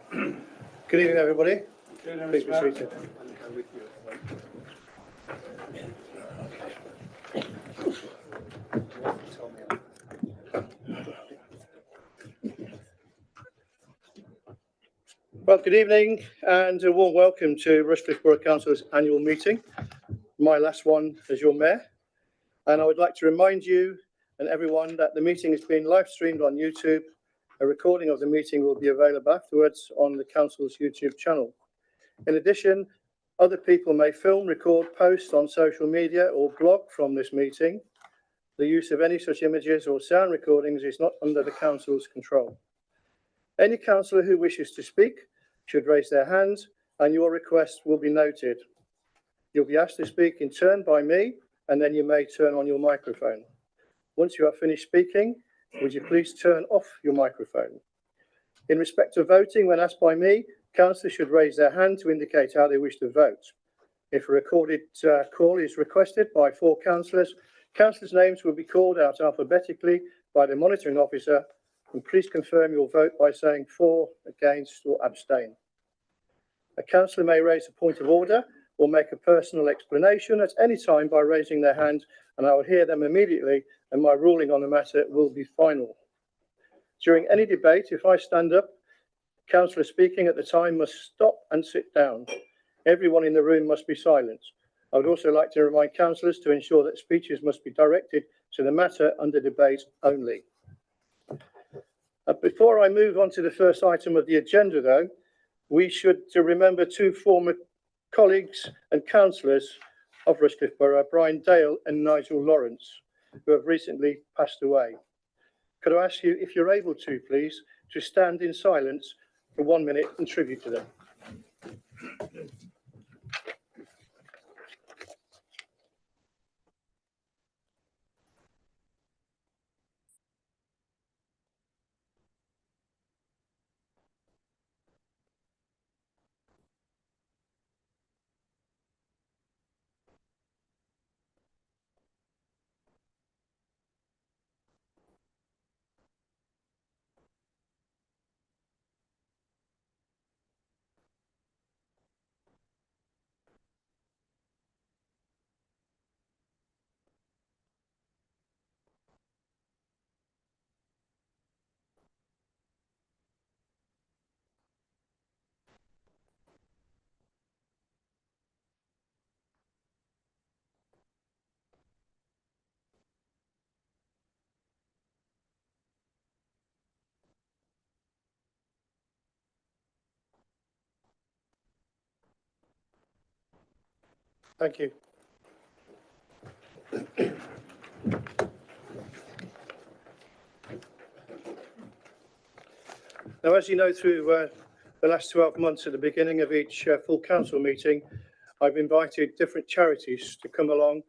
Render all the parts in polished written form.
Good evening, everybody. Please be seated. Well, good evening and a warm welcome to Rushcliffe Borough Council's annual meeting, my last one as your mayor. And I would like to remind you and everyone that the meeting is being live streamed on YouTube. A recording of the meeting will be available afterwards on the council's YouTube channel. In addition, other people may film, record, post on social media or blog from this meeting. The use of any such images or sound recordings is not under the council's control. Any councillor who wishes to speak should raise their hands and your request will be noted. You'll be asked to speak in turn by me and then you may turn on your microphone. Once you have finished speaking, would you please turn off your microphone? In respect of voting, when asked by me, councillors should raise their hand to indicate how they wish to vote. If a recorded call is requested by 4 councillors, councillors' names will be called out alphabetically by the monitoring officer, and please confirm your vote by saying for, against or abstain. A councillor may raise a point of order or make a personal explanation at any time by raising their hand, and I will hear them immediately and my ruling on the matter will be final. During any debate, if I stand up, councillor speaking at the time must stop and sit down. Everyone in the room must be silent. I would also like to remind councillors to ensure that speeches must be directed to the matter under debate only. Before I move on to the first item of the agenda, though, we should remember 2 former colleagues and councillors of Rushcliffe Borough, Brian Dale and Nigel Lawrence, who have recently passed away. Could I ask you, if you're able to, please, to stand in silence for 1 minute in tribute to them? Thank you. Now, as you know, through the last 12 months at the beginning of each full council meeting, I've invited different charities to come along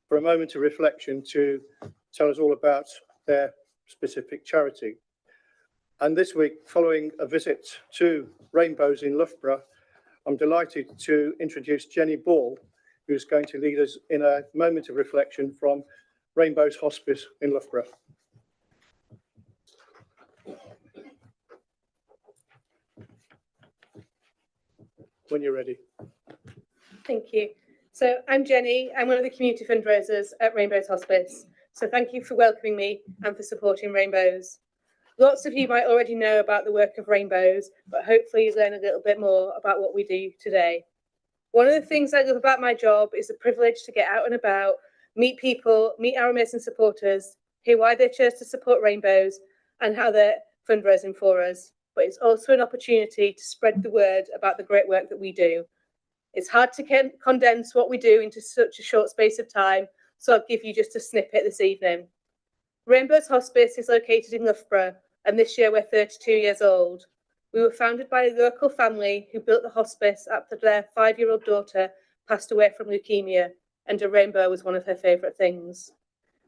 for a moment of reflection to tell us all about their specific charity. And this week, following a visit to Rainbows in Loughborough, I'm delighted to introduce Jenny Ball, who's going to lead us in a moment of reflection from Rainbows Hospice in Loughborough. When you're ready. Thank you. So I'm Jenny. I'm one of the community fundraisers at Rainbows Hospice. So thank you for welcoming me and for supporting Rainbows. Lots of you might already know about the work of Rainbows, but hopefully you learn a little bit more about what we do today. One of the things I love about my job is the privilege to get out and about, meet people, meet our amazing supporters, hear why they chose to support Rainbows and how they're fundraising for us. But it's also an opportunity to spread the word about the great work that we do. It's hard to condense what we do into such a short space of time, so I'll give you just a snippet this evening. Rainbows Hospice is located in Loughborough, and this year we're 32 years old. We were founded by a local family who built the hospice after their 5-year-old daughter passed away from leukemia, and a rainbow was one of her favourite things.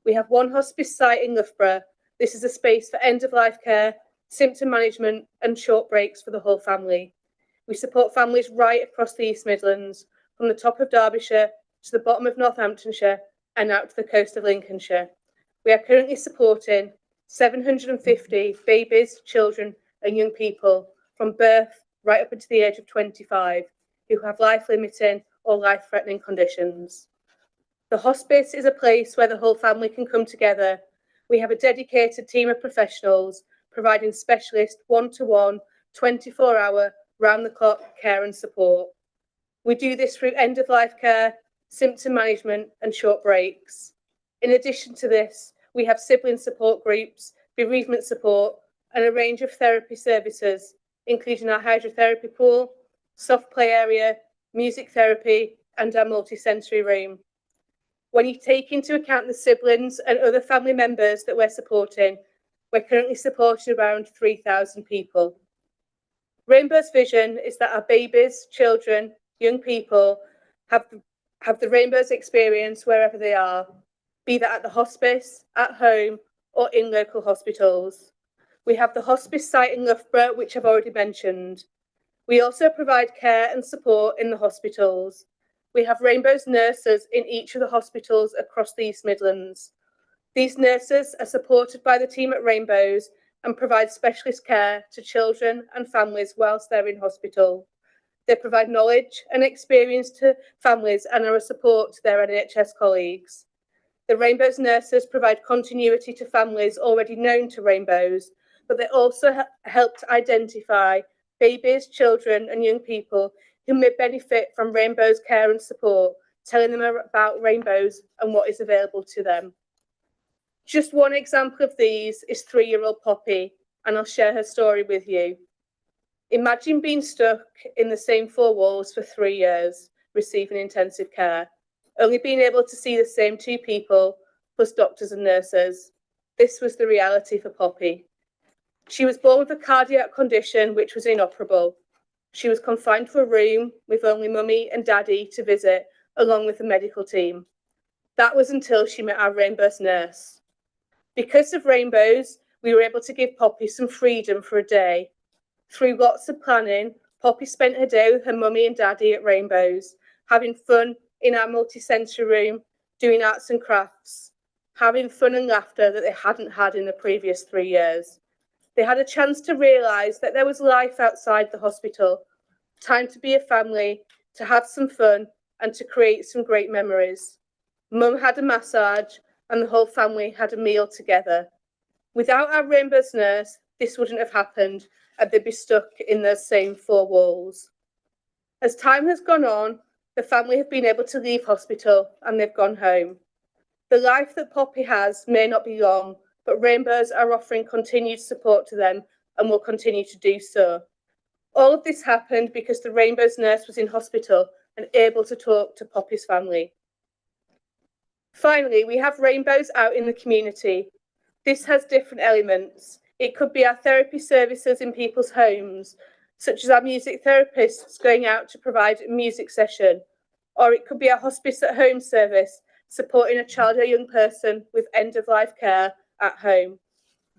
We have 1 hospice site in Loughborough. This is a space for end-of-life care, symptom management and short breaks for the whole family. We support families right across the East Midlands, from the top of Derbyshire to the bottom of Northamptonshire and out to the coast of Lincolnshire. We are currently supporting 750 babies, children and young people from birth right up until the age of 25 who have life-limiting or life-threatening conditions. The hospice is a place where the whole family can come together. We have a dedicated team of professionals providing specialist one-to-one, 24-hour, round-the-clock care and support. We do this through end-of-life care, symptom management and short breaks. In addition to this, we have sibling support groups, bereavement support and a range of therapy services, including our hydrotherapy pool, soft play area, music therapy and our multi-sensory room. When you take into account the siblings and other family members that we're supporting, we're currently supporting around 3,000 people. Rainbow's vision is that our babies, children, young people have the Rainbow's experience wherever they are, be that at the hospice, at home, or in local hospitals. We have the hospice site in Loughborough, which I've already mentioned. We also provide care and support in the hospitals. We have Rainbow's nurses in each of the hospitals across the East Midlands. These nurses are supported by the team at Rainbow's and provide specialist care to children and families whilst they're in hospital. They provide knowledge and experience to families and are a support to their NHS colleagues. The Rainbow's nurses provide continuity to families already known to Rainbow's, but they also help to identify babies, children and young people who may benefit from Rainbow's care and support, telling them about Rainbow's and what is available to them. Just one example of these is 3-year-old Poppy, and I'll share her story with you. Imagine being stuck in the same 4 walls for 3 years, receiving intensive care, only being able to see the same 2 people, plus doctors and nurses. This was the reality for Poppy. She was born with a cardiac condition which was inoperable. She was confined to a room with only mummy and daddy to visit, along with the medical team. That was until she met our Rainbow's nurse. Because of Rainbow's, we were able to give Poppy some freedom for a day. Through lots of planning, Poppy spent her day with her mummy and daddy at Rainbow's, having fun in our multi-sensory room, doing arts and crafts, having fun and laughter that they hadn't had in the previous 3 years. They had a chance to realise that there was life outside the hospital, time to be a family, to have some fun and to create some great memories. Mum had a massage and the whole family had a meal together. Without our Rainbow's nurse, this wouldn't have happened and they'd be stuck in those same 4 walls. As time has gone on, the family have been able to leave hospital and they've gone home. The life that Poppy has may not be long, but Rainbow's are offering continued support to them and will continue to do so. All of this happened because the Rainbow's nurse was in hospital and able to talk to Poppy's family. Finally, we have Rainbow's out in the community. This has different elements. It could be our therapy services in people's homes, such as our music therapists going out to provide a music session, or it could be our hospice at home service, supporting a child or young person with end-of-life care at home.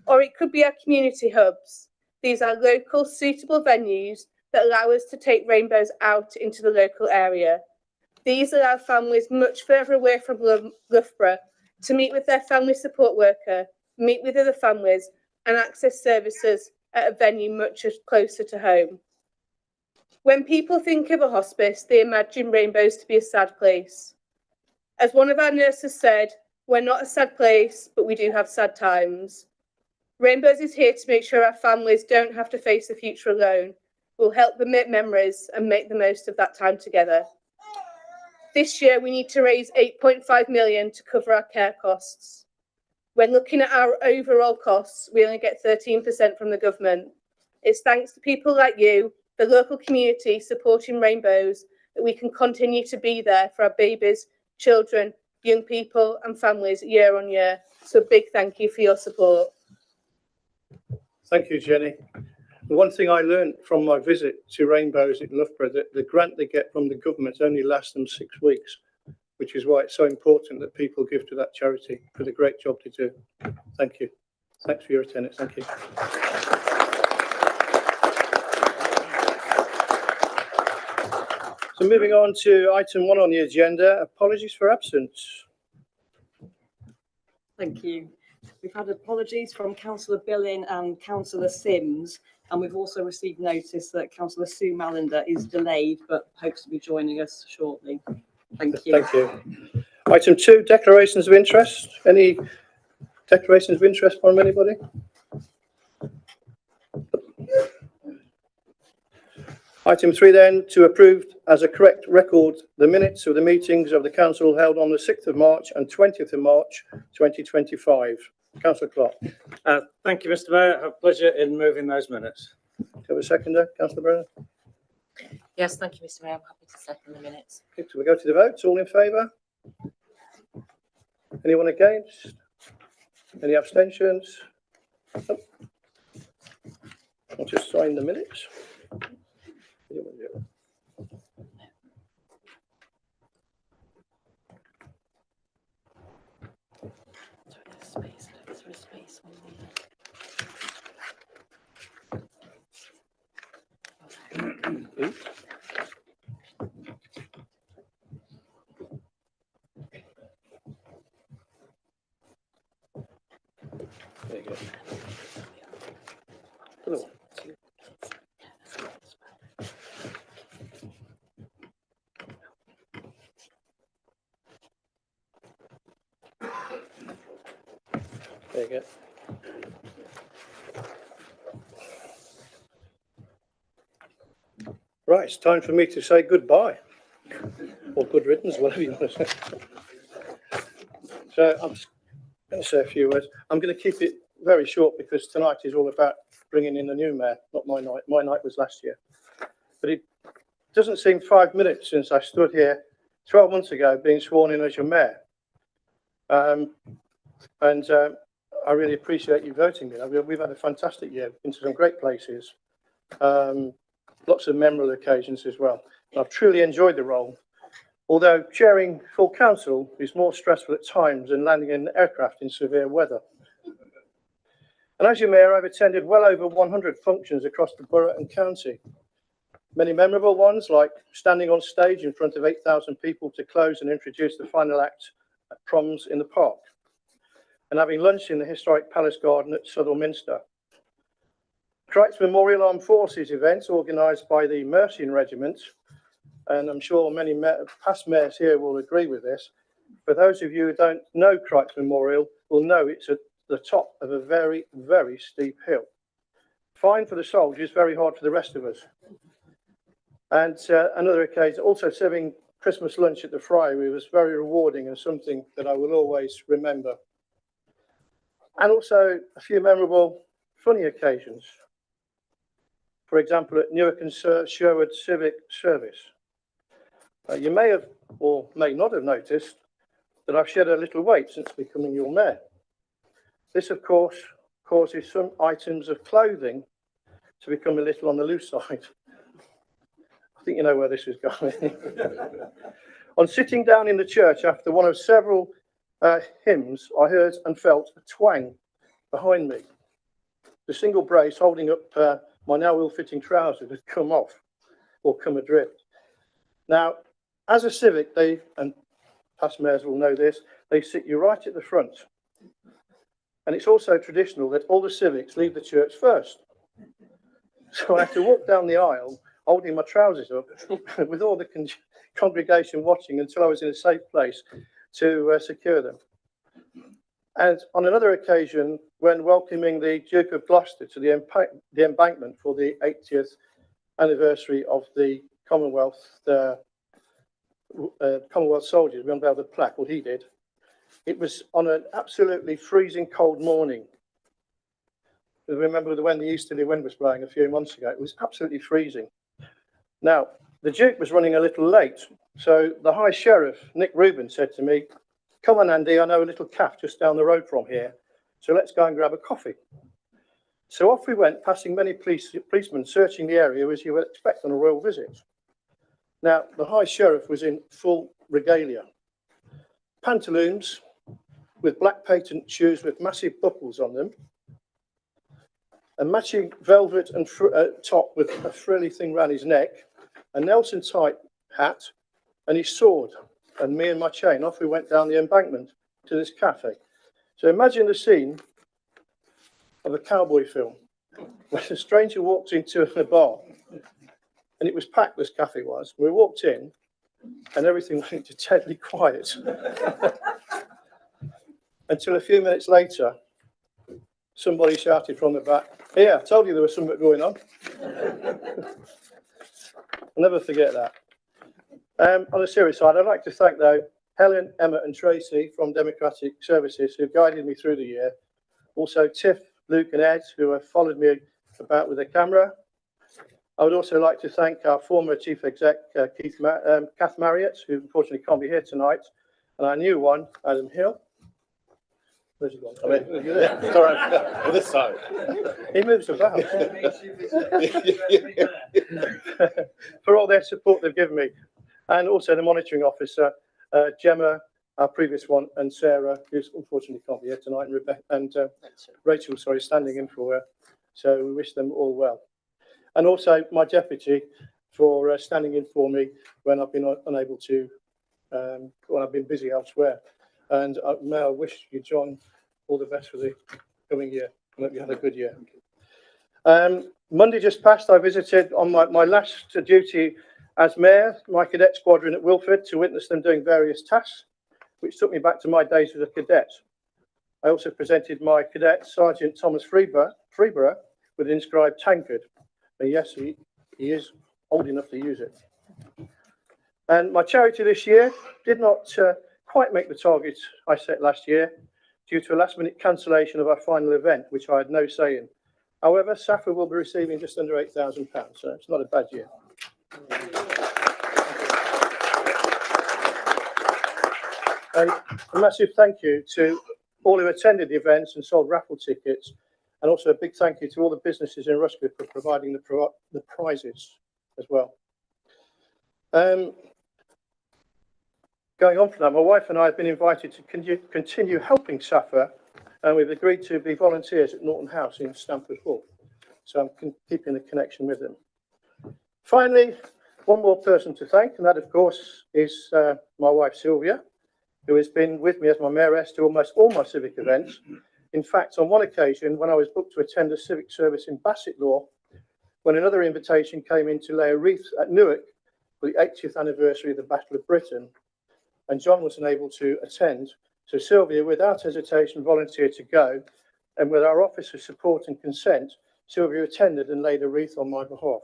Or it could be our community hubs. These are local, suitable venues that allow us to take Rainbow's out into the local area. These allow families much further away from Loughborough to meet with their family support worker, meet with other families, and access services at a venue much closer to home. When people think of a hospice, they imagine Rainbow's to be a sad place. As one of our nurses said, we're not a sad place, but we do have sad times. Rainbow's is here to make sure our families don't have to face the future alone. We'll help them make memories and make the most of that time together. This year, we need to raise 8.5 million to cover our care costs. When looking at our overall costs, we only get 13% from the government. It's thanks to people like you, the local community supporting Rainbow's, that we can continue to be there for our babies, children, young people and families year on year. So a big thank you for your support. Thank you, Jenny. The one thing I learned from my visit to Rainbow's in Loughborough, that the grant they get from the government only lasts them 6 weeks, which is why it's so important that people give to that charity for the great job they do. Thank you. Thanks for your attendance. Thank you. So moving on to item 1 on the agenda, apologies for absence. Thank you. We've had apologies from Councillor Billing and Councillor Sims. And we've also received notice that Councillor Sue Mallender is delayed but hopes to be joining us shortly. Thank you. Thank you. Item 2, declarations of interest. Any declarations of interest from anybody? Item 3 then, to approve as a correct record the minutes of the meetings of the council held on the 6th of March and 20th of March 2025. Councillor Clark. Thank you, Mr. Mayor. I have pleasure in moving those minutes. Do you have a seconder, Councillor Brenner? Yes, thank you, Mr. Mayor. I'm happy to second the minutes. Okay, so we go to the vote. All in favour? Anyone against? Any abstentions? Oh. I'll just sign the minutes. There you go. Other one. There you go. Right, it's time for me to say goodbye. Or good riddance, whatever you want to say. So I'm just going to say a few words. I'm going to keep it very short because tonight is all about bringing in the new mayor, not my night. My night was last year. But it doesn't seem 5 minutes since I stood here 12 months ago being sworn in as your mayor. I really appreciate you voting me. We've had a fantastic year, been to some great places, lots of memorable occasions as well. And I've truly enjoyed the role, although chairing full council is more stressful at times than landing in an aircraft in severe weather. And as your mayor, I've attended well over 100 functions across the borough and county. Many memorable ones, like standing on stage in front of 8,000 people to close and introduce the final act at Proms in the Park, and having lunch in the historic Palace Garden at Southall Minster. Crikes Memorial Armed Forces events organised by the Mercian Regiment, and I'm sure many past mayors here will agree with this. For those of you who don't know Crikes Memorial, will know it's at the top of a very, very steep hill. Fine for the soldiers, very hard for the rest of us. And another occasion, also serving Christmas lunch at the Friary was very rewarding and something that I will always remember. And also a few memorable, funny occasions. For example, at Newark and Sherwood Civic Service. You may have or may not have noticed that I've shed a little weight since becoming your mayor. This, of course, causes some items of clothing to become a little on the loose side. I think you know where this is going. On sitting down in the church after one of several hymns, I heard and felt a twang behind me. The single brace holding up my now ill-fitting trousers had come off or come adrift. Now, as a civic, and past mayors will know this, they sit you right at the front. And it's also traditional that all the civics leave the church first. So I had to walk down the aisle holding my trousers up with all the congregation watching until I was in a safe place to secure them. And on another occasion, when welcoming the Duke of Gloucester to the embankment for the 80th anniversary of the Commonwealth soldiers, we unveiled the plaque, well, he did. It was on an absolutely freezing cold morning. Remember when the easterly wind was blowing a few months ago? It was absolutely freezing. Now, the Duke was running a little late, so the High Sheriff, Nick Rubin, said to me, "Come on, Andy, I know a little cafe just down the road from here, so let's go and grab a coffee." So off we went, passing many policemen searching the area as you would expect on a royal visit. Now, the High Sheriff was in full regalia. Pantaloons with black patent shoes with massive buckles on them, a matching velvet and top with a frilly thing round his neck, a Nelson type hat, and his sword, and me and my chain. Off we went down the embankment to this cafe. So imagine the scene of a cowboy film. when a stranger walked into the bar, and it was packed, this cafe was. We walked in, and everything went deadly quiet. Until a few minutes later, somebody shouted from the back, "Here, I told you there was something going on." I'll never forget that. On a serious side, I'd like to thank, though, Helen, Emma and Tracy from Democratic Services who guided me through the year. Also Tiff, Luke and Ed who have followed me about with the camera. I would also like to thank our former Chief Exec, Kath Marriott, who unfortunately can't be here tonight, and our new one, Adam Hill. Where's he gone? Sorry, on this side. He moves about. For all their support they've given me. And also the monitoring officer, Gemma, our previous one, and Sarah, who's unfortunately can't be here tonight, and Rebecca and Rachel, standing in for her. So we wish them all well. And also my deputy for standing in for me when I've been unable to, when I've been busy elsewhere. And may I wish you, John, all the best for the coming year. I hope you had a good year. Monday just passed, I visited on my last duty as mayor, my cadet squadron at Wilford, to witness them doing various tasks, which took me back to my days as a cadet. I also presented my cadet, Sergeant Thomas Freeborough, with an inscribed tankard. And yes, he is old enough to use it. And my charity this year did not quite make the target I set last year due to a last-minute cancellation of our final event, which I had no say in. However, SAFA will be receiving just under £8,000, so it's not a bad year. And a massive thank you to all who attended the events and sold raffle tickets, and also a big thank you to all the businesses in Rushcliffe for providing the prizes as well. Going on from that, my wife and I have been invited to continue helping SAFA, and we've agreed to be volunteers at Norton House in Stamford Hall. So I'm keeping the connection with them. Finally, one more person to thank, and that, of course, is my wife, Sylvia, who has been with me as my mayoress to almost all my civic events. In fact, on one occasion, when I was booked to attend a civic service in Bassetlaw, when another invitation came in to lay a wreath at Newark for the 80th anniversary of the Battle of Britain, and John was unable to attend, so Sylvia, without hesitation, volunteered to go, and with our officer's support and consent, Sylvia attended and laid a wreath on my behalf.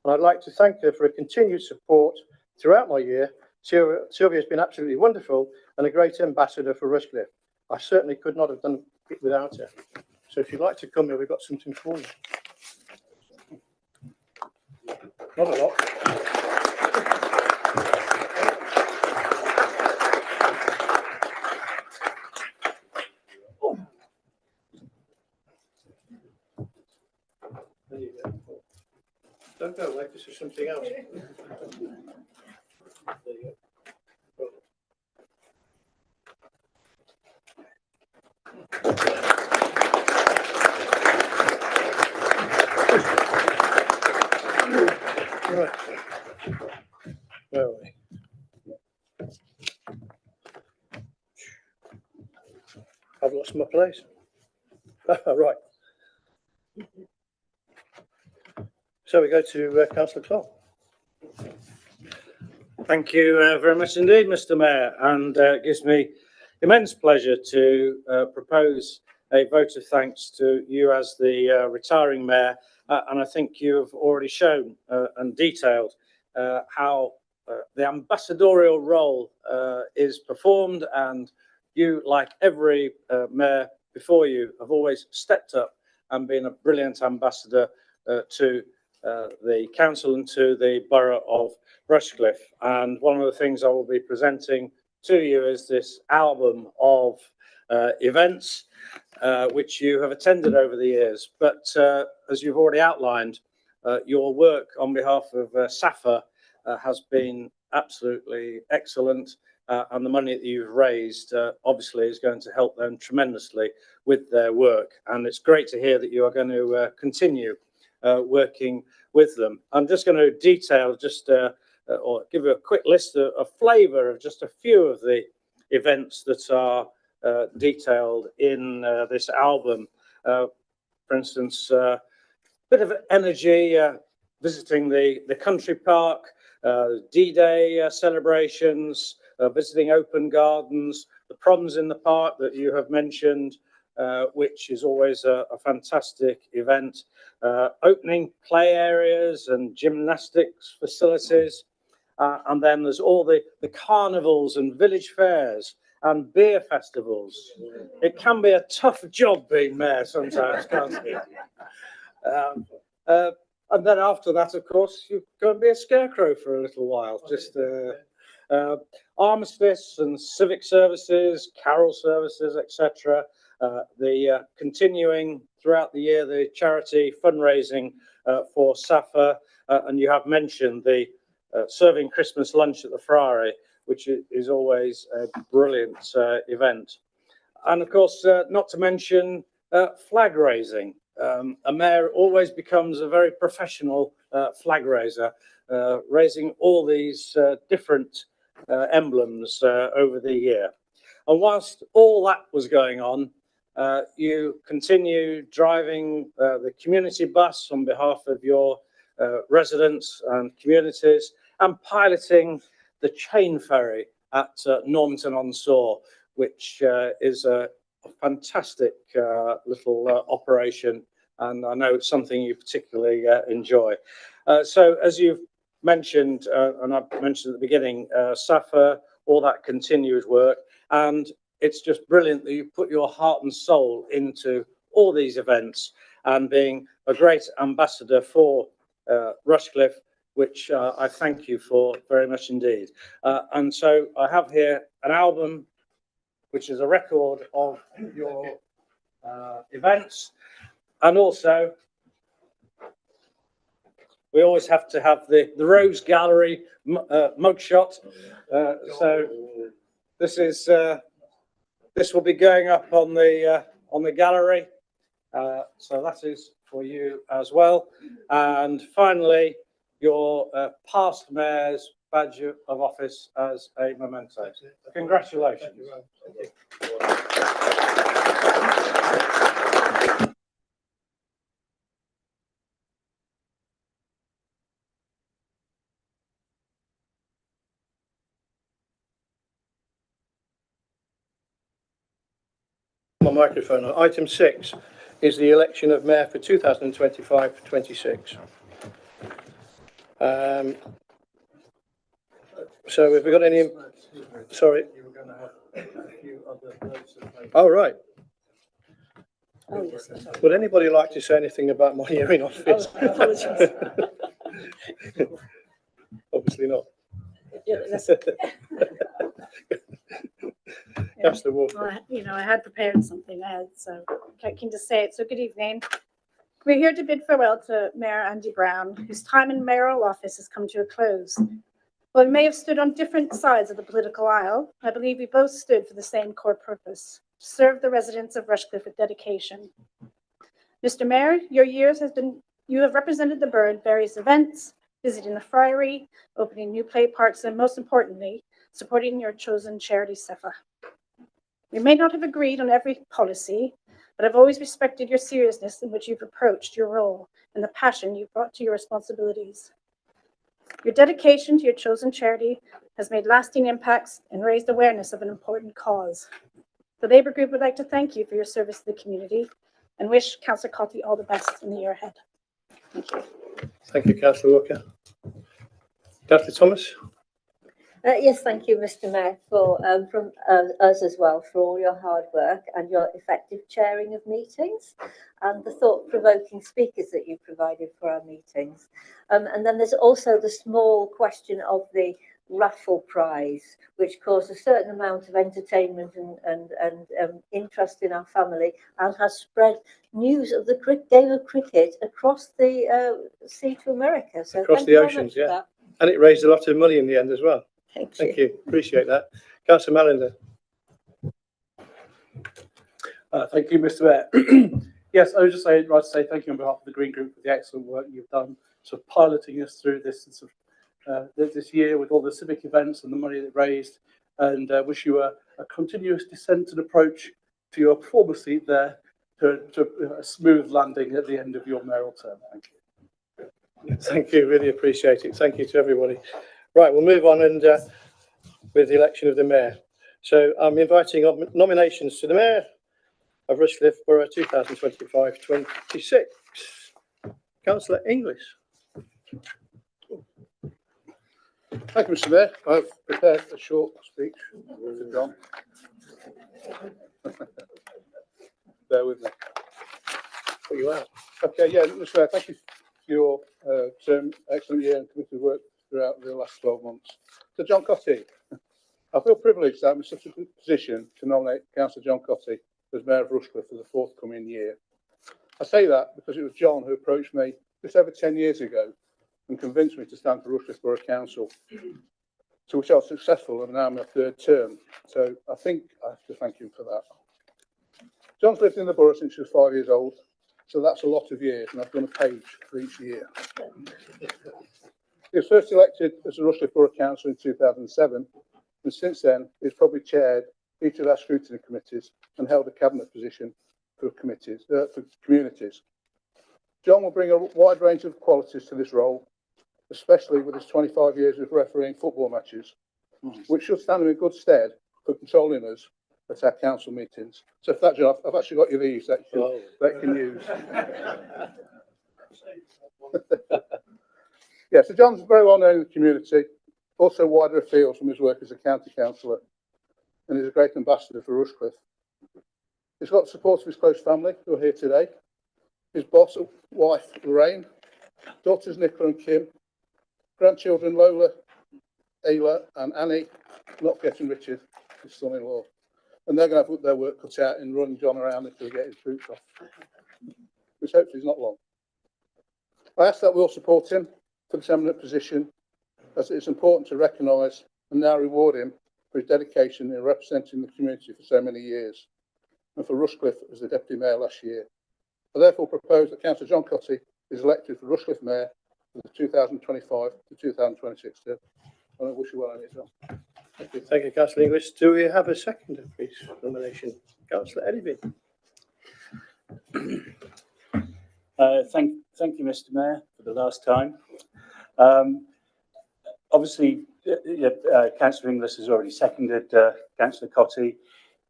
And I'd like to thank her for her continued support throughout my year. Sylvia has been absolutely wonderful and a great ambassador for Rushcliffe. I certainly could not have done it without her. So if you'd like to come here, we've got something for you. Not a lot. There you go. Don't go away, this is something else. There you go. Right. Where are we? I've lost my place. Right. So we go to Councillor Clark. Thank you very much indeed, Mr. Mayor, and it gives me immense pleasure to propose a vote of thanks to you as the retiring mayor, and I think you have already shown and detailed how the ambassadorial role is performed, and you, like every mayor before you, have always stepped up and been a brilliant ambassador to the council and to the borough of Rushcliffe. And one of the things I will be presenting to you is this album of events which you have attended over the years. But as you've already outlined, your work on behalf of SAFA has been absolutely excellent, and the money that you've raised obviously is going to help them tremendously with their work. And it's great to hear that you are going to continue working with them. I'm just going to detail or give you a quick list, a flavour of just a few of the events that are detailed in this album. for instance, bit of energy visiting the country park, D-Day celebrations, visiting open gardens, the proms in the park that you have mentioned, which is always a fantastic event, opening play areas and gymnastics facilities. And then there's all the carnivals and village fairs and beer festivals. It can be a tough job being mayor sometimes, can't it? And then after that, of course, you go and be a scarecrow for a little while. Just armistice and civic services, carol services, etc. The continuing throughout the year, the charity fundraising for SAFA, and you have mentioned the serving Christmas lunch at the Friary, which is always a brilliant event. And of course, not to mention flag raising. A mayor always becomes a very professional flag raiser, raising all these different emblems over the year. And whilst all that was going on, you continue driving the community bus on behalf of your residents and communities, and piloting the chain ferry at Normanton-on-Soar, which is a fantastic little operation, and I know it's something you particularly enjoy. So as you've mentioned, and I mentioned at the beginning, SAFA, all that continued work, and it's just brilliant that you put your heart and soul into all these events and being a great ambassador for Rushcliffe, which I thank you for very much indeed. And so I have here an album which is a record of your events, and also we always have to have the Rose Gallery mugshot. So this is this will be going up on the gallery. So that is for you as well. And finally, your past mayor's badge of office as a memento. Congratulations. My microphone. Item 6 is the election of mayor for 2025-26. So have we got any? Sorry. Oh, right. Oh, yes. Would anybody like to say anything about my year in office? Oh, apologies. Obviously not. Yeah, that's- That's the walk. Well, I had prepared something ahead, so I can just say it. So good evening. We're here to bid farewell to Mayor Andy Brown, whose time in mayoral office has come to a close. While we may have stood on different sides of the political aisle, I believe we both stood for the same core purpose: to serve the residents of Rushcliffe with dedication. Mr. Mayor, you have represented the borough at various events, visiting the Friary, opening new play parks, and most importantly, supporting your chosen charity, SAFA. We may not have agreed on every policy, but I've always respected your seriousness in which you've approached your role and the passion you've brought to your responsibilities. Your dedication to your chosen charity has made lasting impacts and raised awareness of an important cause. The Labour Group would like to thank you for your service to the community and wish Councillor Cotty all the best in the year ahead. Thank you. Thank you, Councillor Walker. Councillor Thomas. Yes, thank you, Mr. Mayor, for from us as well for all your hard work and your effective chairing of meetings and the thought-provoking speakers that you provided for our meetings. And then there's also the small question of the raffle prize, which caused a certain amount of entertainment and interest in our family and has spread news of the game of cricket across the sea to America. So Across thank the you very oceans, much for yeah. that. And it raised a lot of money in the end as well. Thank you. Thank you. Appreciate that. Councillor Malinder. Thank you, Mr. Mayor. Yes, I would just like to say thank you on behalf of the Green Group for the excellent work you've done, sort of piloting us through this this year with all the civic events and the money that raised, and wish you a continuous descent and approach to your former seat there, to a smooth landing at the end of your mayoral term. Thank you. Thank you, really appreciate it. Thank you to everybody. Right, we'll move on and with the election of the mayor. So I'm inviting nominations to the mayor of Rushcliffe Borough 2025-26. Councillor English. Thank you, Mr. Mayor. I've prepared a short speech for John. Bear with me. Put you out. Okay, yeah, Mr. Mayor, thank you for your term, excellent year and committed work throughout the last 12 months. So, John Cotty, I feel privileged that I'm in such a good position to nominate Councillor John Cotty as Mayor of Rushcliffe for the forthcoming year. I say that because it was John who approached me just over 10 years ago and convinced me to stand for Rushcliffe Borough Council, to which I was successful and now I'm in my third term. So I think I have to thank him for that. John's lived in the borough since he was 5 years old, so that's a lot of years, and I've done a page for each year. He was first elected as the Rushcliffe Borough Council in 2007, and since then he's probably chaired each of our scrutiny committees and held a cabinet position for committees, for communities. John will bring a wide range of qualities to this role, especially with his 25 years of refereeing football matches, which should stand him in good stead for controlling us at our council meetings. So for that, John, I've actually got you these that you can use. Yeah, so John's very well known in the community, also wider afield from his work as a county councillor, and he's a great ambassador for Rushcliffe. He's got the support of his close family who are here today, his boss, wife Lorraine, daughters Nicola and Kim, grandchildren Lola, Ayla and Annie, not forgetting Richard, his son-in-law. And they're going to have their work cut out in running John around until he gets his boots off, which hopefully is not long. I ask that we all support him for this eminent position, as it is important to recognise and now reward him for his dedication in representing the community for so many years, and for Rushcliffe as the Deputy Mayor last year. I therefore propose that Councillor John Cotty is elected for Rushcliffe Mayor for the 2025 to 2026 term. And I wish you well on it, John. Thank you, Councillor English. Do we have a second, please, nomination? Councillor Eddyby. Thank you, Mr. Mayor, for the last time. Obviously, Councillor English has already seconded Councillor Cotty,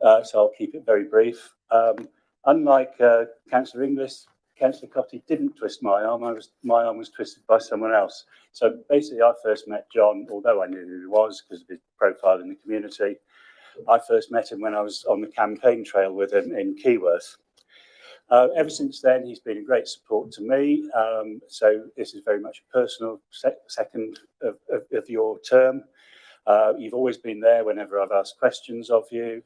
so I'll keep it very brief. Unlike Councillor English, Councillor Cotty didn't twist my arm. My arm was twisted by someone else. So basically, I first met John, although I knew who he was because of his profile in the community. I first met him when I was on the campaign trail with him in Keyworth. Ever since then, he's been a great support to me. So this is very much a personal second of your term. You've always been there whenever I've asked questions of you.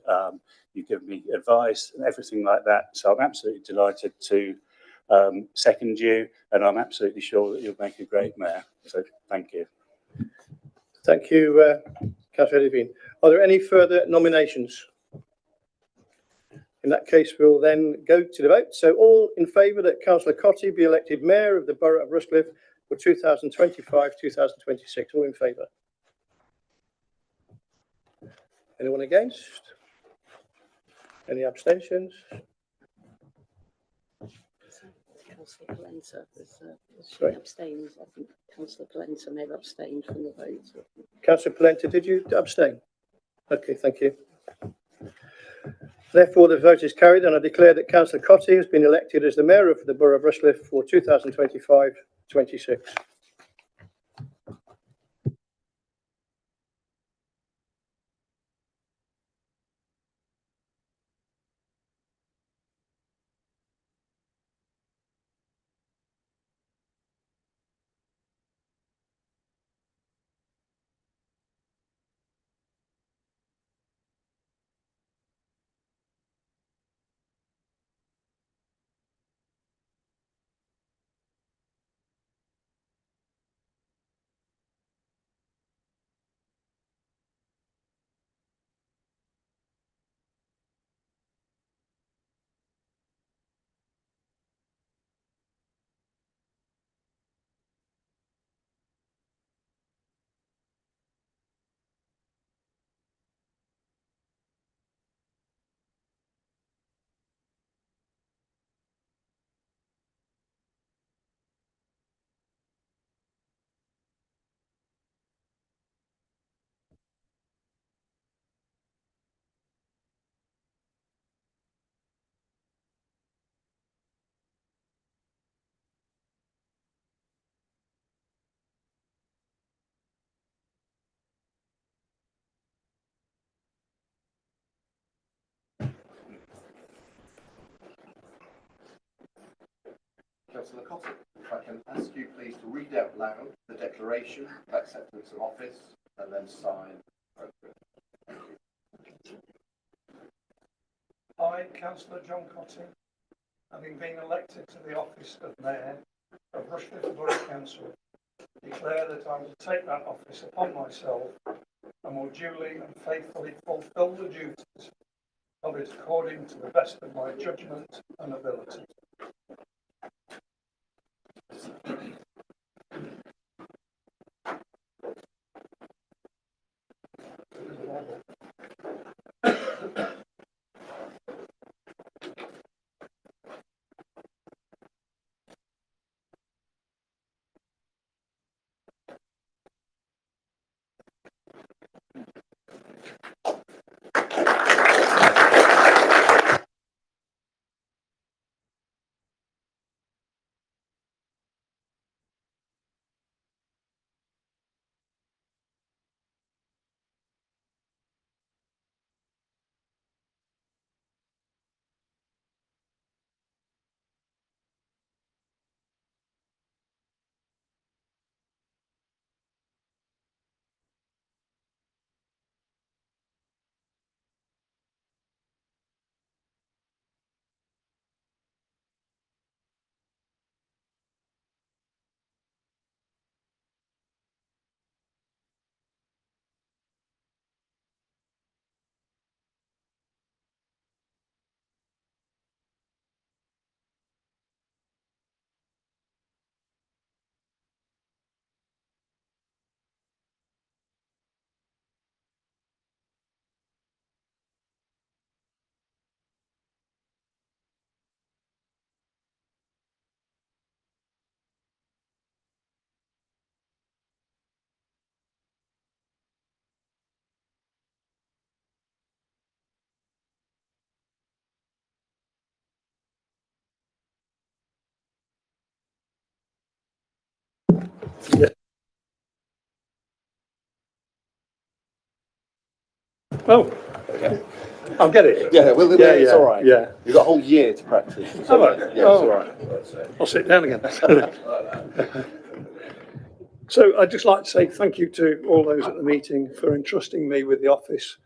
You've given me advice and everything like that. So I'm absolutely delighted to second you, and I'm absolutely sure that you'll make a great mayor. So thank you. Thank you, Councillor Eddyby. Are there any further nominations? In that case, we'll then go to the vote. So all in favour that Councillor Cotty be elected Mayor of the Borough of Rushcliffe for 2025-2026. All in favour? Anyone against? Any abstentions? Councillor Polenta Sorry. abstained. I think Councillor Polenta may have abstained from the vote. Councillor Polenta, did you abstain? Okay, thank you. Therefore, the vote is carried, and I declare that Councillor Cotty has been elected as the Mayor of the Borough of Rushcliffe for 2025-26. Councillor Cotton, if I can ask you please to read out loud the declaration of acceptance of office and then sign. I, Councillor John Cotton, having been elected to the office of Mayor of Rushcliffe Borough Council, declare that I will take that office upon myself and will duly and faithfully fulfil the duties of it according to the best of my judgment and ability. Oh, I'll get it. Yeah, it's all right. Yeah. You've got a whole year to practice. All right. Yeah, it's all right. I'll sit down again. So I'd just like to say thank you to all those at the meeting for entrusting me with the office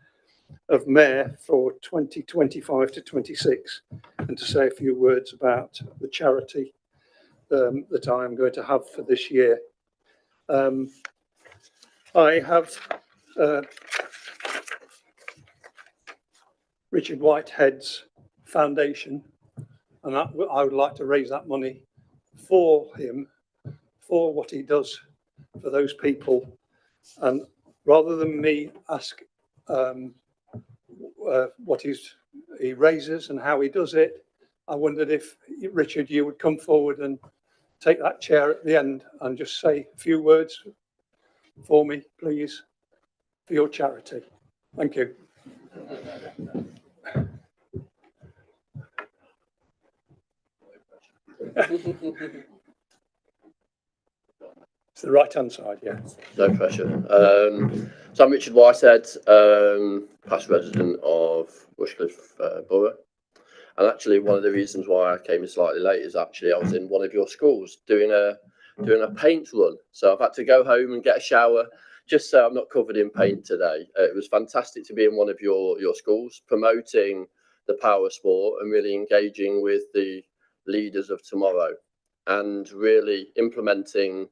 of Mayor for 2025 to 26, and to say a few words about the charity that I am going to have for this year. I have Richard Whitehead's foundation, and I would like to raise that money for him, for what he does for those people. And rather than me ask what he raises and how he does it, I wondered if, Richard, you would come forward and take that chair at the end and just say a few words for me, please, for your charity. Thank you. It's the right-hand side, yeah. No pressure. So I'm Richard Whitehead, past resident of Rushcliffe Borough. And actually, one of the reasons why I came in slightly late is actually I was in one of your schools doing a paint run. So I've had to go home and get a shower just so I'm not covered in paint today. It was fantastic to be in one of your schools, promoting the power sport and really engaging with the leaders of tomorrow and really implementing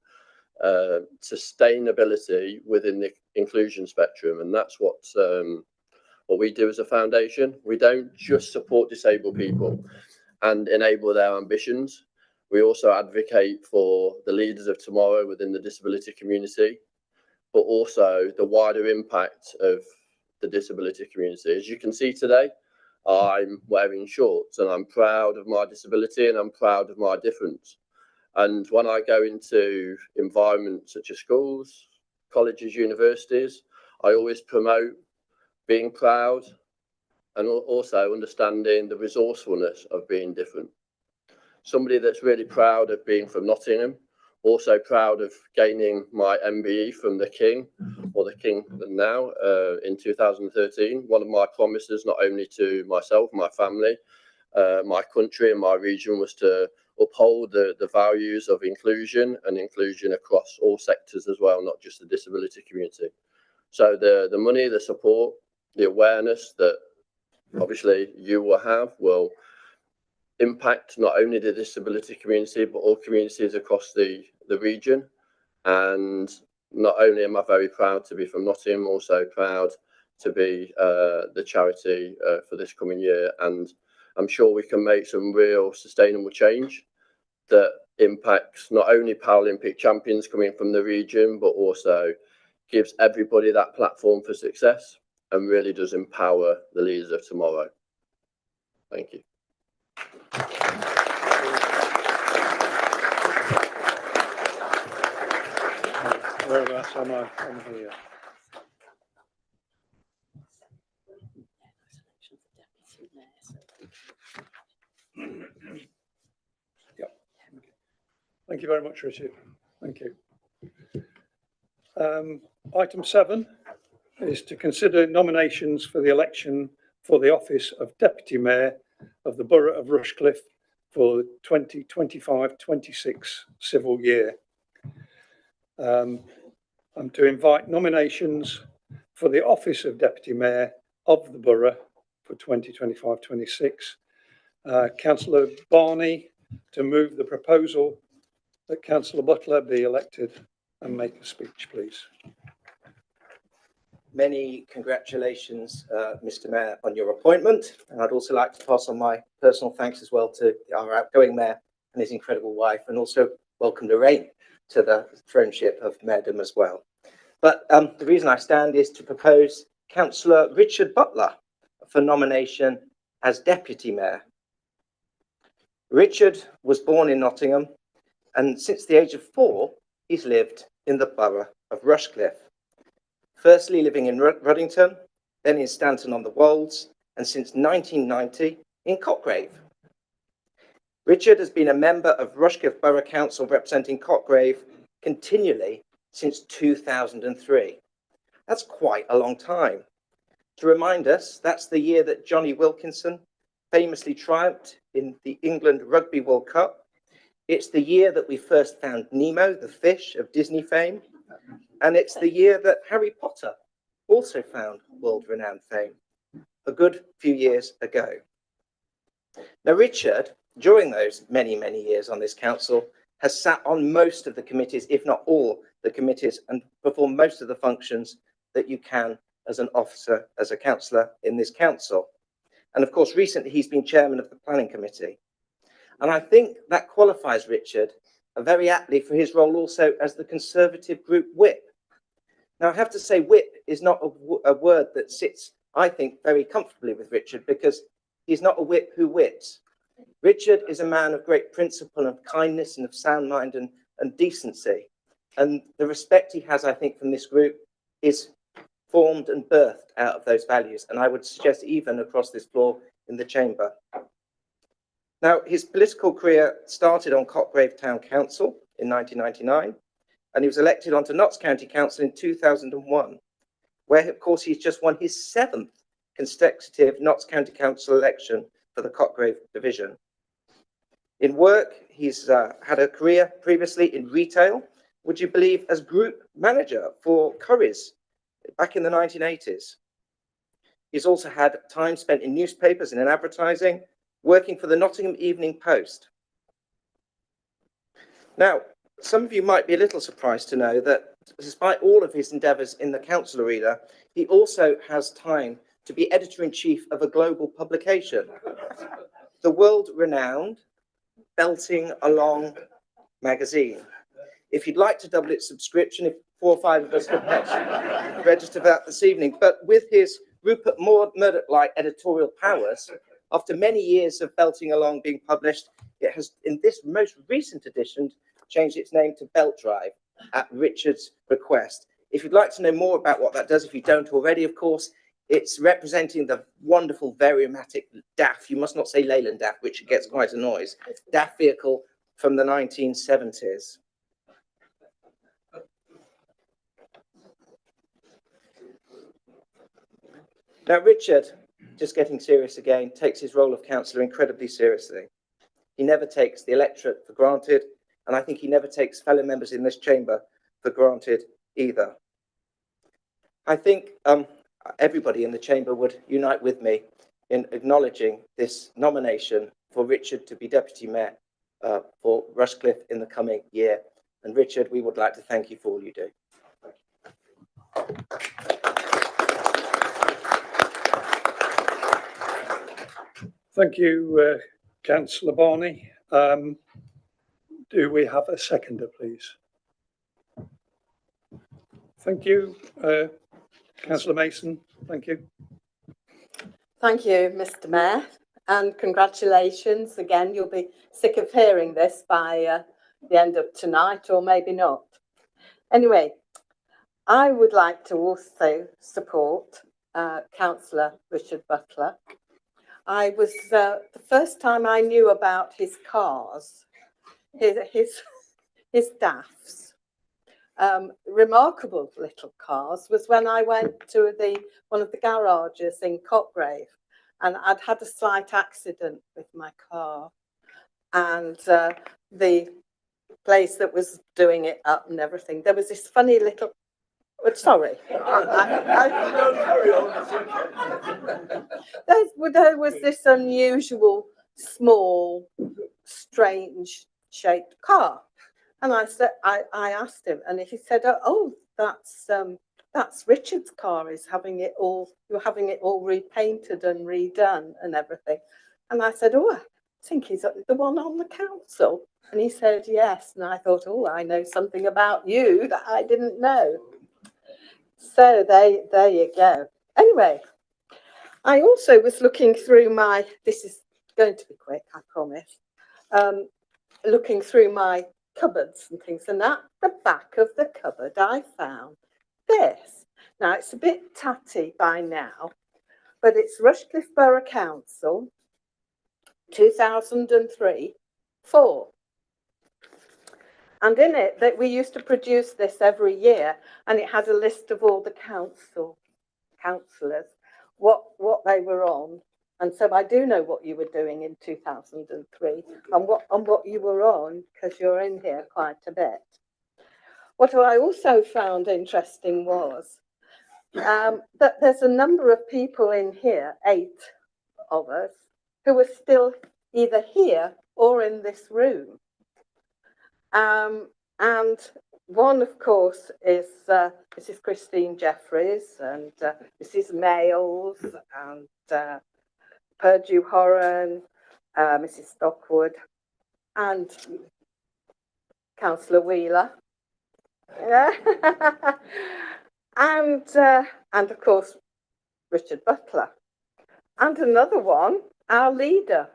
sustainability within the inclusion spectrum. And that's what we do as a foundation. We don't just support disabled people and enable their ambitions. We also advocate for the leaders of tomorrow within the disability community, but also the wider impact of the disability community. As you can see today, I'm wearing shorts and I'm proud of my disability and I'm proud of my difference. And when I go into environments such as schools, colleges, universities, I always promote being proud and also understanding the resourcefulness of being different. Somebody that's really proud of being from Nottingham, also proud of gaining my MBE from the King, or the King now, in 2013. One of my promises, not only to myself, my family, my country and my region, was to uphold the values of inclusion and inclusion across all sectors as well, not just the disability community. So the money, the support, the awareness that obviously you will have will impact not only the disability community, but all communities across the region. And not only am I very proud to be from Nottingham, also proud to be the charity for this coming year. And I'm sure we can make some real sustainable change that impacts not only Paralympic champions coming from the region, but also gives everybody that platform for success and really does empower the leaders of tomorrow. Thank you. Whereabouts am I? I'm here. Yep. Thank you very much, Richard. Thank you. Item 7 is to consider nominations for the election for the office of Deputy Mayor of the Borough of Rushcliffe for the 2025-26 civil year. I'm to invite nominations for the office of Deputy Mayor of the Borough for 2025-26. Councillor Barney to move the proposal that Councillor Butler be elected and make a speech, please. Many congratulations, Mr. Mayor, on your appointment. And I'd also like to pass on my personal thanks as well to our outgoing Mayor and his incredible wife, and also welcome Lorraine to the throneship of Mayordom as well. But the reason I stand is to propose Councillor Richard Butler for nomination as Deputy Mayor. Richard was born in Nottingham, and since the age of 4, he's lived in the borough of Rushcliffe. Firstly living in Ruddington, then in Stanton-on-the-Wolds, and since 1990 in Cotgrave. Richard has been a member of Rushcliffe Borough Council representing Cotgrave continually since 2003. That's quite a long time. To remind us, that's the year that Johnny Wilkinson famously triumphed in the England Rugby World Cup. It's the year that we first found Nemo, the fish of Disney fame. And it's the year that Harry Potter also found world-renowned fame a good few years ago. Now, Richard, during those many, many years on this council, has sat on most of the committees, if not all the committees, and performed most of the functions that you can as an officer, as a councillor in this council. And of course, recently he's been chairman of the planning committee. And I think that qualifies Richard very aptly for his role also as the Conservative group whip. Now, I have to say whip is not a word that sits, I think, very comfortably with Richard, because he's not a whip who whips. Richard is a man of great principle and kindness and of sound mind and decency. And the respect he has, I think, from this group is formed and birthed out of those values. And I would suggest even across this floor in the chamber. Now, his political career started on Cotgrave Town Council in 1999, and he was elected onto Notts County Council in 2001, where, of course, he's just won his 7th consecutive Notts County Council election for the Cotgrave division. In work, he's had a career previously in retail, would you believe, as group manager for Currys back in the 1980s. He's also had time spent in newspapers and in advertising, working for the Nottingham Evening Post. Now, some of you might be a little surprised to know that despite all of his endeavours in the council arena, he also has time to be editor-in-chief of a global publication, the world-renowned Belting Along magazine. If you'd like to double its subscription, if 4 or 5 of us could perhaps register that this evening. But with his Rupert Murdoch-like editorial powers, after many years of Belting Along being published, it has, in this most recent edition, changed its name to Belt Drive at Richard's request. If you'd like to know more about what that does, if you don't already, of course, it's representing the wonderful variomatic DAF, you must not say Leyland DAF, which gets quite a noise, DAF vehicle from the 1970s. Now, Richard, just getting serious again, takes his role of councillor incredibly seriously. He never takes the electorate for granted, and I think he never takes fellow members in this chamber for granted either. I think everybody in the chamber would unite with me in acknowledging this nomination for Richard to be Deputy Mayor for Rushcliffe in the coming year. And Richard, we would like to thank you for all you do. Thank you, Councillor Barney. Do we have a seconder, please? Thank you. Councillor Mason, thank you. Thank you, Mr. Mayor, and congratulations again. You'll be sick of hearing this by the end of tonight, or maybe not. Anyway, I would like to also support Councillor Richard Butler. I was the first time I knew about his cars, his DAFs, remarkable little cars, was when I went to one of the garages in Cotgrave, and I'd had a slight accident with my car, and the place that was doing it up and everything, there was this funny little, sorry. There was this unusual, small, strange shaped car. And I said, I asked him, and he said, "Oh, that's Richard's car. You're having it all repainted and redone and everything." And I said, "Oh, I think he's the one on the council." And he said, "Yes." And I thought, "Oh, I know something about you that I didn't know." So there you go. Anyway, I also was looking through this is going to be quick, I promise, looking through my cupboards and things, and at the back of the cupboard I found this. Now it's a bit tatty by now, but it's Rushcliffe Borough Council 2003-4. And in it, that we used to produce this every year, and it had a list of all the councillors, what they were on. And so I do know what you were doing in 2003 and what you were on, because you're in here quite a bit. What I also found interesting was that there's a number of people in here, 8 of us, who are still either here or in this room. And one, of course, is Mrs. Christine Jeffries and Mrs. Mayles and Purdue Horan, Mrs. Stockwood, and Councillor Wheeler. Yeah. and of course, Richard Butler. And another one, our leader,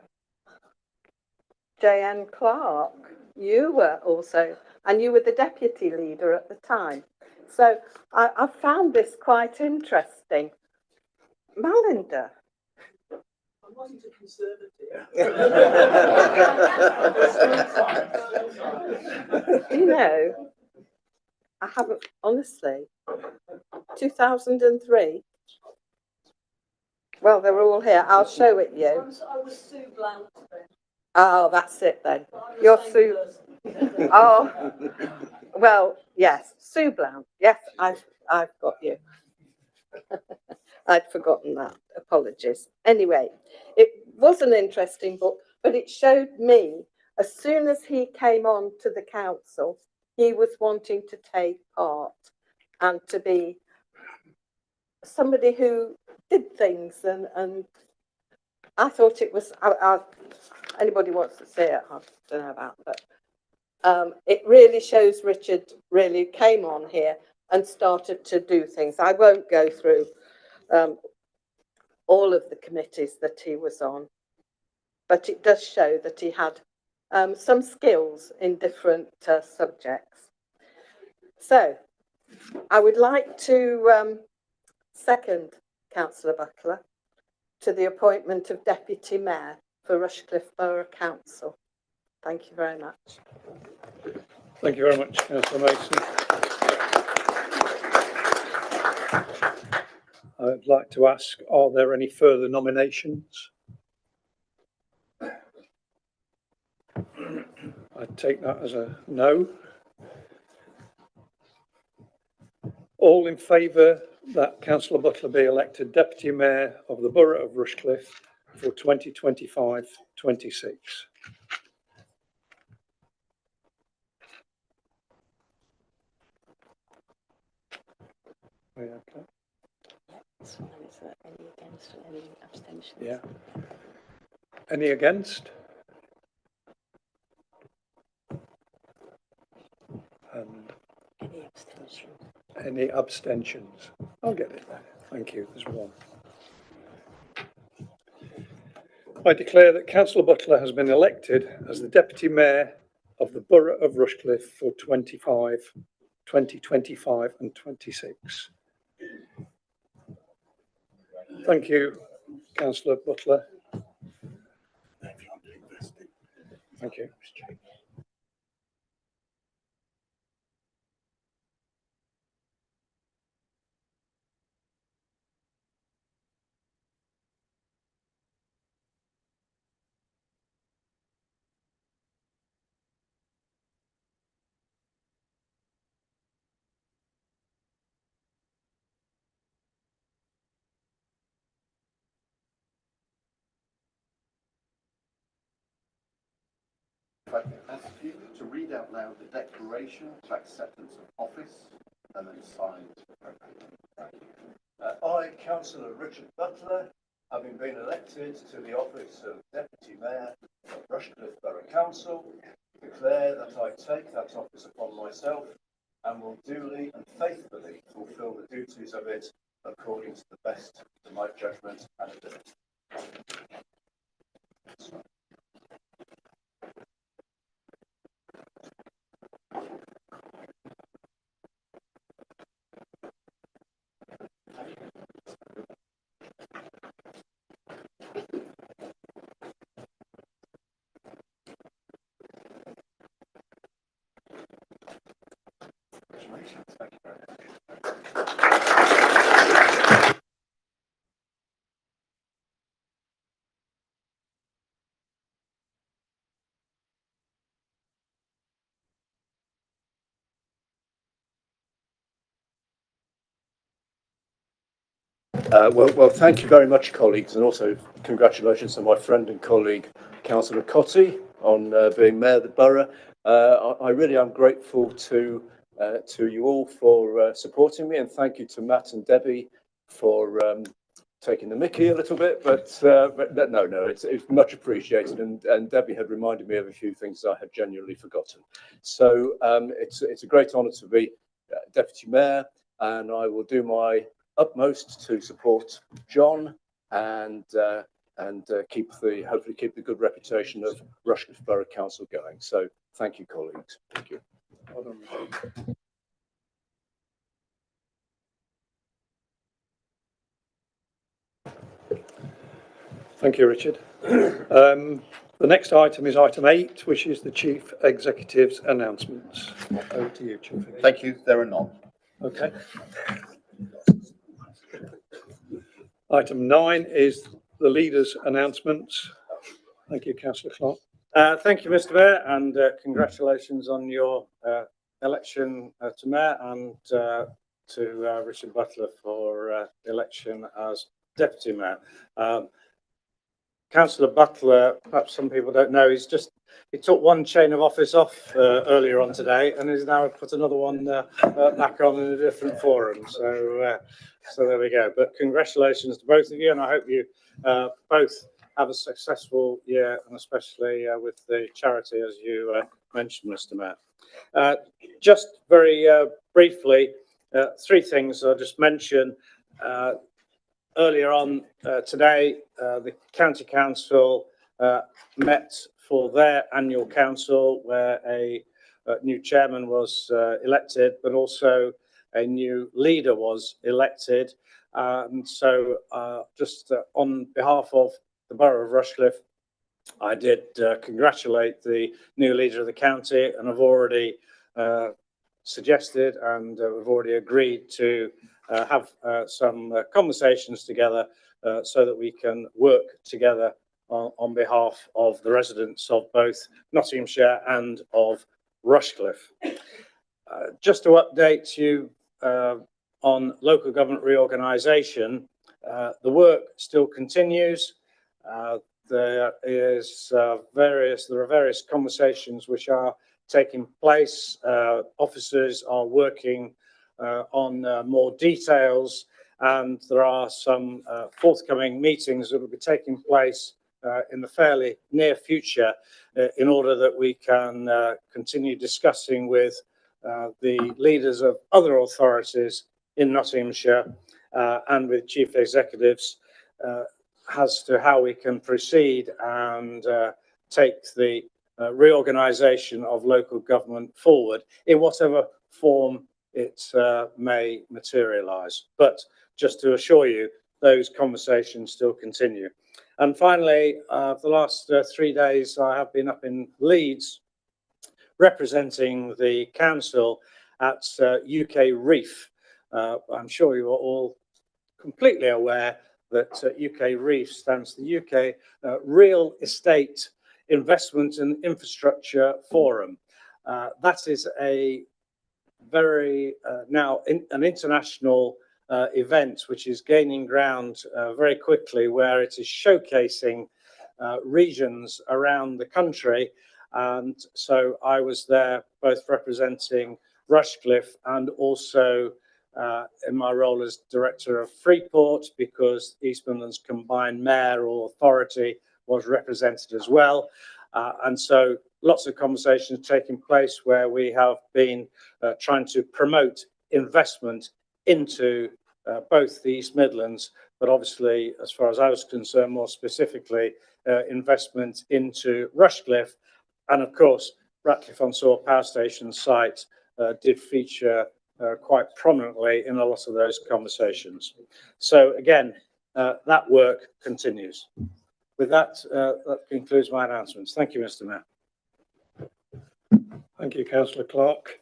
J.N. Clark. You were also, and you were the deputy leader at the time. So I found this quite interesting. Malinder. I wasn't a conservative. You know, I haven't, honestly, 2003. Well, they're all here. I'll show it you. I was Sue Blount then. Oh, that's it then. You're Sue. Oh, well, yes, Sue Blount. Yes, I've got you. I'd forgotten that. Apologies. Anyway, it was an interesting book, but it showed me, as soon as he came on to the council, he was wanting to take part and to be somebody who did things. And I thought it was, anybody wants to see it, I don't know about that. It really shows Richard really came on here and started to do things. I won't go through all of the committees that he was on, but it does show that he had some skills in different subjects. So I would like to second Councillor Butler to the appointment of Deputy Mayor for Rushcliffe Borough Council. Thank you very much. Thank you very much, Councillor Mason. I'd like to ask, are there any further nominations? I take that as a no. All in favour that Councillor Butler be elected Deputy Mayor of the Borough of Rushcliffe for 2025-26? Okay. Any against or any abstentions? Yeah. Any against? And Any abstention? any abstentions? I'll get it there. Thank you. There's one. I declare that Councillor Butler has been elected as the Deputy Mayor of the Borough of Rushcliffe for 2025 and 26. Thank you, Councillor Butler. Thank you. If I can ask you to read out loud the declaration to acceptance of office and then sign. I, Councillor Richard Butler, having been elected to the office of Deputy Mayor of Rushcliffe Borough Council, declare that I take that office upon myself and will duly and faithfully fulfil the duties of it according to the best of my judgment and ability. Congratulations. Thank you very much. Well, thank you very much, colleagues, and also congratulations to my friend and colleague, Councillor Cotty, on being Mayor of the Borough. I really am grateful to you all for supporting me, and thank you to Matt and Debbie for taking the mickey a little bit, but no, it's much appreciated, and Debbie had reminded me of a few things I had genuinely forgotten. So it's a great honour to be Deputy Mayor, and I will do my utmost to support John and hopefully keep the good reputation of Rushcliffe Borough Council going. So thank you, colleagues. Thank you. Well done. Thank you, Richard. The next item is item 8, which is the Chief Executive's announcements. Over to you, Chief. Thank you. There are none. Okay. Item 9 is the leader's announcements. Thank you, Councillor Clark. Thank you, Mr. Mayor, and congratulations on your election to Mayor, and to Richard Butler for election as Deputy Mayor. Councillor Butler, perhaps some people don't know, he took one chain of office off earlier on today, and has now put another one back on in a different forum. So there we go. But congratulations to both of you, and I hope you both have a successful year, and especially with the charity, as you mentioned, Mr. Mayor. Just very briefly, 3 things I'll just mention. Earlier on today, the County Council met for their annual council, where a new chairman was elected, but also a new leader was elected. So just on behalf of the Borough of Rushcliffe, I did congratulate the new leader of the county, and I've already suggested and we've already agreed to have some conversations together so that we can work together on behalf of the residents of both Nottinghamshire and of Rushcliffe. Just to update you on local government reorganisation, the work still continues. There are various conversations which are taking place. Officers are working on more details, and there are some forthcoming meetings that will be taking place in the fairly near future in order that we can continue discussing with the leaders of other authorities in Nottinghamshire and with chief executives as to how we can proceed and take the reorganisation of local government forward in whatever form it may materialise. But just to assure you, those conversations still continue. And finally, for the last 3 days, I have been up in Leeds representing the council at UK REEF. I'm sure you are all completely aware that UK REEF stands for the UK Real Estate Investment and Infrastructure Forum. That is a very an international event which is gaining ground very quickly, where it is showcasing regions around the country. And so I was there both representing Rushcliffe and also in my role as director of Freeport, because East Midlands Combined Mayoral Authority was represented as well. And so lots of conversations taking place where we have been trying to promote investment into both the East Midlands, but obviously, as far as I was concerned, more specifically, investment into Rushcliffe. And of course, Ratcliffe-on-Soar Power Station site did feature quite prominently in a lot of those conversations. So again, that work continues. With that, that concludes my announcements. Thank you, Mr. Mayor. Thank you, Councillor Clark.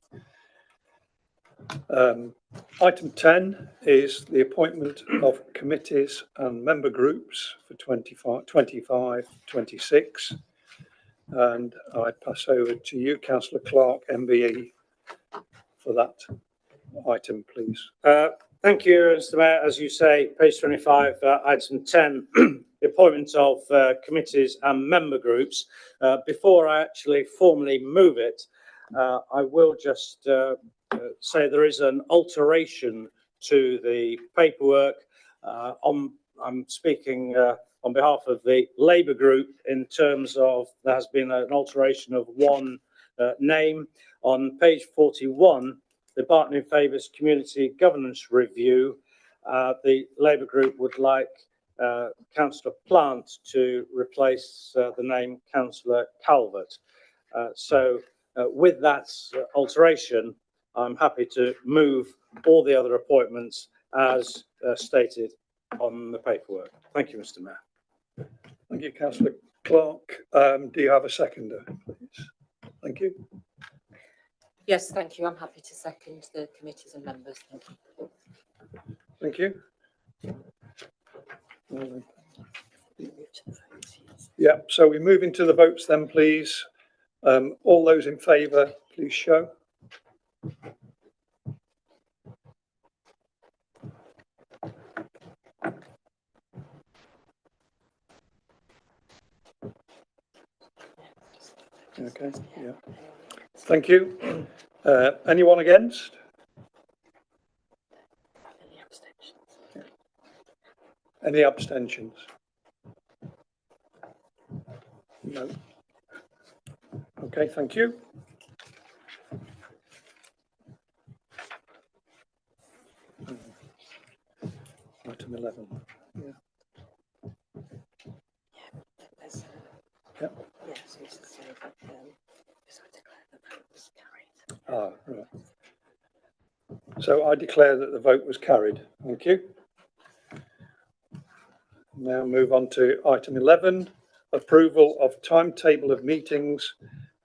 Item 10 is the appointment of committees and member groups for 25-26. And I pass over to you, Councillor Clark, MBE, for that item, please. Thank you, Mr. Mayor. As you say, page 25, item 10, the appointment of committees and member groups. Before I actually formally move it, I will just say there is an alteration to the paperwork. I'm speaking on behalf of the Labour group in terms of there has been an alteration of one name. On page 41, the Barton in Favours Community Governance Review, the Labour group would like Councillor Plant to replace the name Councillor Calvert. So with that alteration, I'm happy to move all the other appointments as stated on the paperwork. Thank you, Mr. Mayor. Thank you, Councillor Clark. Do you have a seconder, please? Thank you. Yes, thank you. I'm happy to second the committees and members. Thank you. Thank you. Yeah, so we move into the votes then, please. All those in favour, please show. Okay, yeah. Thank you. Anyone against? Any abstentions? No. Okay, thank you. Item 11. Yeah. Yep. Yes, it's the same. So I declare the vote was carried. Ah, right. So I declare that the vote was carried. Thank you. Now move on to item 11, approval of timetable of meetings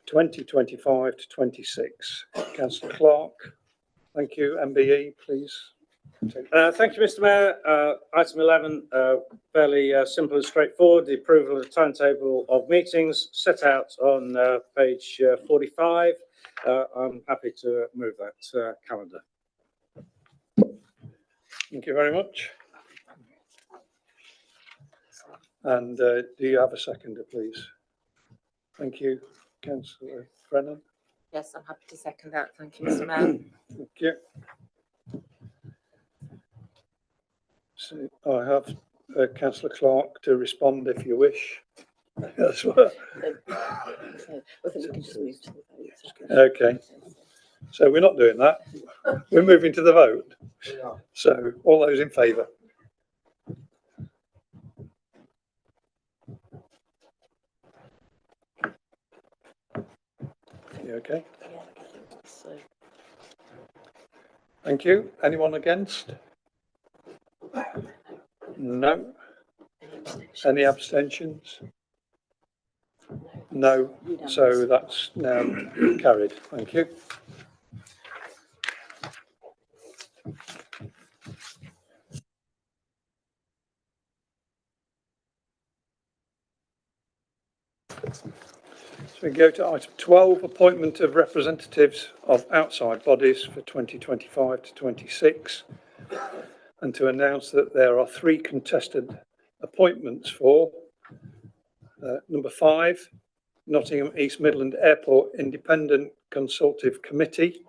2025 to 26. Councillor Clark, thank you. MBE, please. Thank you, Mr. Mayor. Item 11, fairly simple and straightforward. The approval of the timetable of meetings set out on page 45. I'm happy to move that calendar. Thank you very much. And do you have a seconder, please? Thank you, Councillor Brennan. Yes, I'm happy to second that. Thank you, Mr. Mayor. Thank you. So I have Councillor Clark to respond if you wish. That's what. I think we can just move to the vote. Okay. So we're not doing that. We're moving to the vote. So all those in favour? You okay? So, Thank you. Anyone against? No. Any abstentions? No. So that's now carried. Thank you. So we go to item 12, appointment of representatives of outside bodies for 2025 to 26, and to announce that there are 3 contested appointments for number 5, Nottingham East Midland Airport Independent Consultative Committee,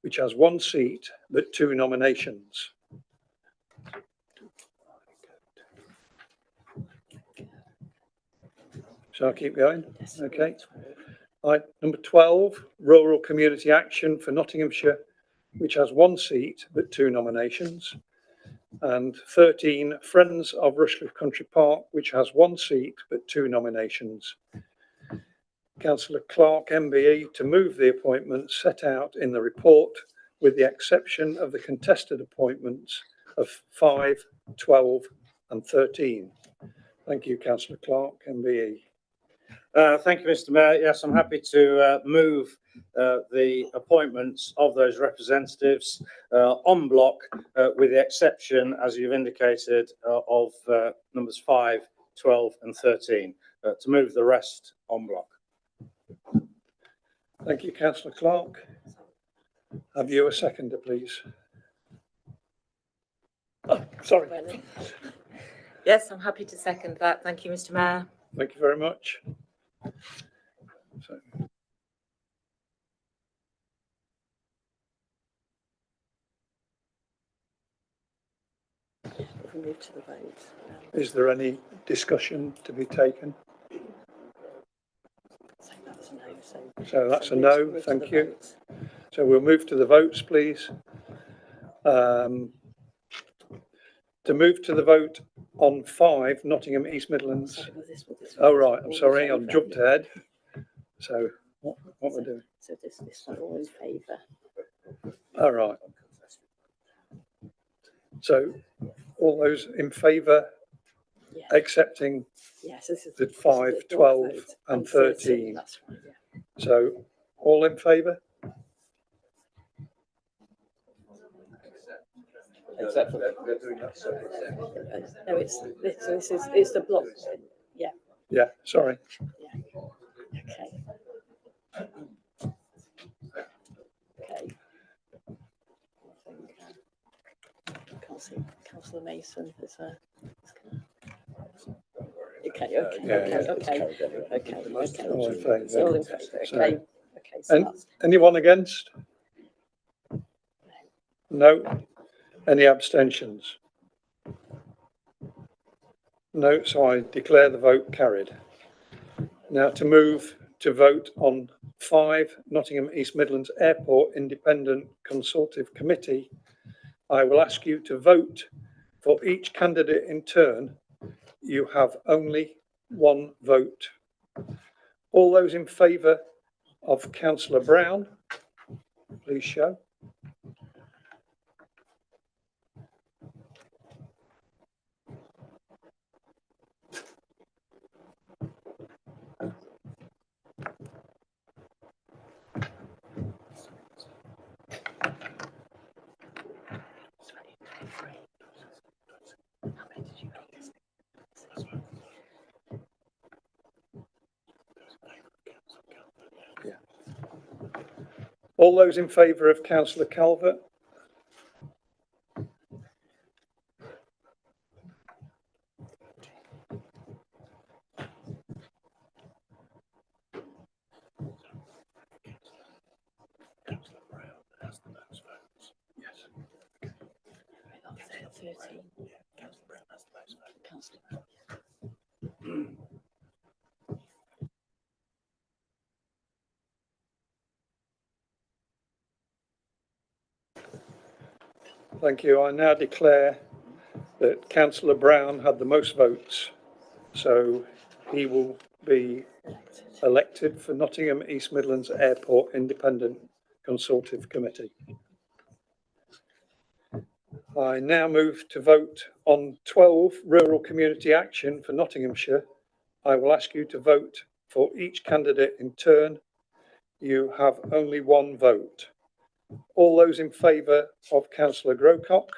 which has 1 seat but 2 nominations. Shall I keep going? Okay. Number 12, Rural Community Action for Nottinghamshire, which has 1 seat but 2 nominations. And 13, Friends of Rushcliffe Country Park, which has 1 seat but 2 nominations. Councillor Clark, MBE, to move the appointments set out in the report, with the exception of the contested appointments of 5, 12 and 13. Thank you, Councillor Clark, MBE. Thank you, Mr. Mayor. Yes, I'm happy to move the appointments of those representatives en bloc, with the exception, as you've indicated, of numbers 5, 12 and 13, to move the rest en bloc. Thank you, Councillor Clark. Have you a seconder, please? Oh, sorry. Yes, I'm happy to second that. Thank you, Mr. Mayor. Thank you very much. So, if we move to the vote. is there any discussion to be taken? So that's a no. So that's a no, thank you. So we'll move to the votes, please. To move to the vote on 5, Nottingham East Midlands. Oh, right, I'm sorry, I've jumped ahead. So what we're doing? So this one, all in favour. All right. So all those in favour, accepting the 5, 12 and 13. That's right, yeah. So all in favour? Except for No, it's the block. Yeah. Yeah, sorry. Yeah. Okay. Okay. I can't see Councillor Mason. Okay. All in favour. All in favour. Okay. So and anyone against? No. Any abstentions? No, so I declare the vote carried. Now to move to vote on 5, Nottingham East Midlands Airport Independent Consultative Committee, I will ask you to vote for each candidate in turn. You have only 1 vote. All those in favour of Councillor Brown, please show. All those in favour of Councillor Calvert? Thank you. I now declare that Councillor Brown had the most votes, so he will be elected for Nottingham East Midlands Airport Independent Consultative Committee. I now move to vote on 12 Rural Community Action for Nottinghamshire. I will ask you to vote for each candidate in turn. You have only one vote. All those in favour of Councillor Grocott?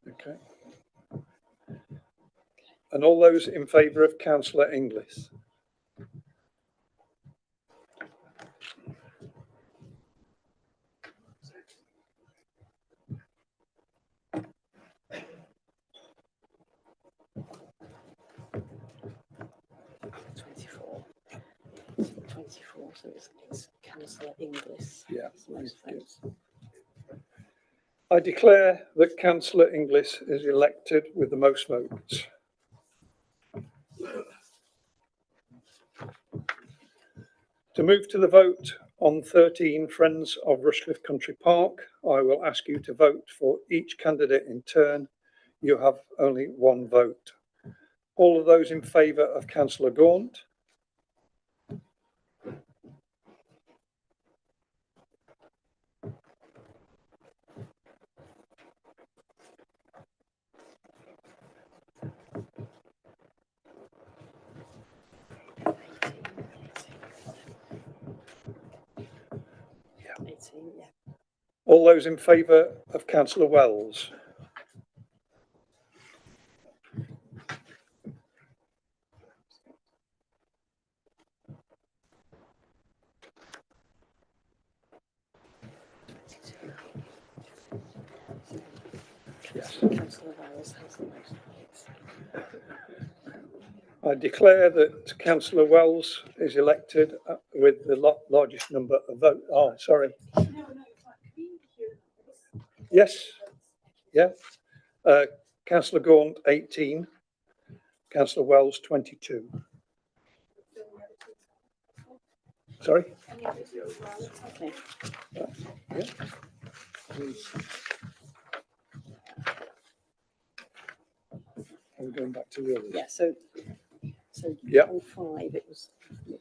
Okay. And all those in favour of Councillor Inglis? So it's Councillor Inglis. Yeah. Most votes. I declare that Councillor Inglis is elected with the most votes. To move to the vote on 13 Friends of Rushcliffe Country Park, I will ask you to vote for each candidate in turn. You have only one vote. All of those in favour of Councillor Gaunt? All those in favour of Councillor Wells? Yes. Councillor Wells has the most votes. I declare that Councillor Wells is elected with the largest number of votes. Oh, sorry. Yes. Yeah. Councillor Gaunt, 18. Councillor Wells, 22. Sorry? Okay. Yeah. Please. Are we going back to the others? Yeah, so yeah. On 5 it was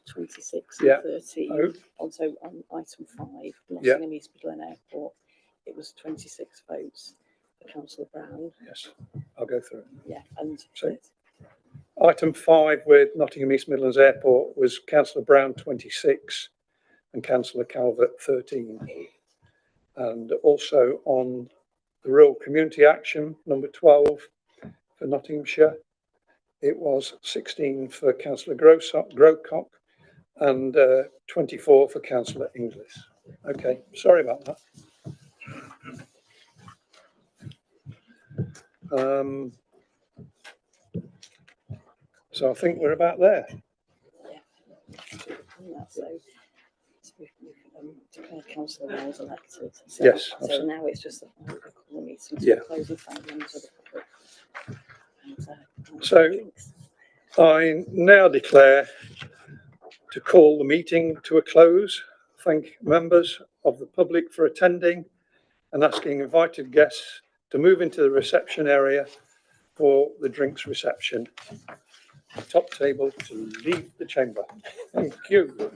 26 yeah. and 13. Oh. Also on item 5, yeah. Nottingham East Midland Airport, it was 26 votes for Councillor Brown. Yes, I'll go through it. Yeah, and so item 5 with Nottingham East Midlands Airport was Councillor Brown 26 and Councillor Calvert 13. And also on the Rural Community Action number 12 for Nottinghamshire, it was 16 for Councillor Grocott and 24 for Councillor Inglis. Okay, sorry about that. So I think we're about there. Yeah. So we've declared Councillor Wells elected. So, yes. So now it's just the meeting to yeah. close and find members of the public. And, so I now declare to call the meeting to a close. Thank members of the public for attending and asking invited guests to move into the reception area for the drinks reception. Top table to leave the chamber. Thank you.